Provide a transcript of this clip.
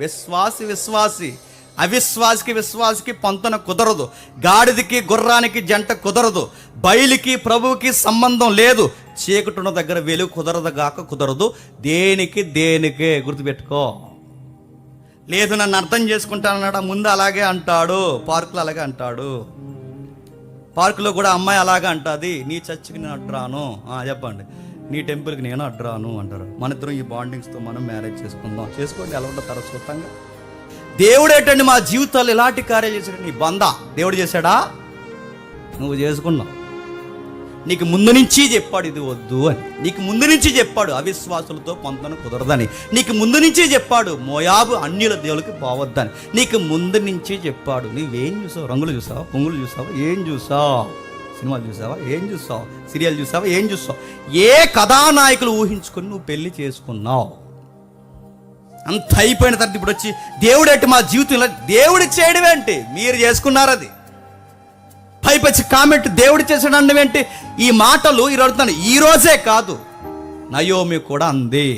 విశ్వాసి అవిశ్వాసికి పొంతన కుదరదు. గాడిదకి గుర్రానికి జంట కుదరదు. బయలుకి ప్రభువుకి సంబంధం లేదు. చీకటున్న దగ్గర వెలుగు కుదరదు. దేనికే గుర్తుపెట్టుకో. లేదు నన్ను అర్థం చేసుకుంటానన్నాడు, ముందు అలాగే అంటాడు. పార్కులో అలాగే అంటాడు. పార్కులో కూడా అమ్మాయి అలాగే అంటుంది, నీ చర్చికి నేను అడ్రాను. చెప్పండి, నీ టెంపుల్కి నేను అడ్రాను అంటారు. మన ఇద్దరం ఈ బాండింగ్స్తో మనం మ్యారేజ్ చేసుకోండి. ఎలా ఉంటారు తరస్వతంగా. దేవుడు ఏంటండి మా జీవితాలు ఇలాంటి కార్యాలు చేశాడు. నీ బంధ దేవుడు చేశాడా? నువ్వు చేసుకున్నావు. నీకు ముందు నుంచి చెప్పాడు ఇది వద్దు అని. నీకు ముందు నుంచి చెప్పాడు అవిశ్వాసులతో పొంతన కుదరదని. నీకు ముందు నుంచి చెప్పాడు మోయాబు అన్యుల దేవులకి పోవద్దని. నీకు ముందు నుంచి చెప్పాడు. నువ్వేం చూసావు? రంగులు చూసావా? పొంగులు చూసావా? ఏం చూసావు? సినిమాలు చూసావా? ఏం చూసావు? సీరియల్ చూసావా? ఏం చూసావు? ఏ కథానాయకులు ఊహించుకొని నువ్వు పెళ్లి చేసుకున్నావు? అంత అయిపోయిన తర్వాత ఇప్పుడు వచ్చి దేవుడు ఏంటి మా జీవితంలో, దేవుడు చేయడం ఏంటి? మీరు చేసుకున్నారు. అది పైపచ్చి కామెంట్ దేవుడు చేసాడు అనడం ఏంటి? ఈ మాటలు ఈ రోజే కాదు, నయోమి కూడా అంది.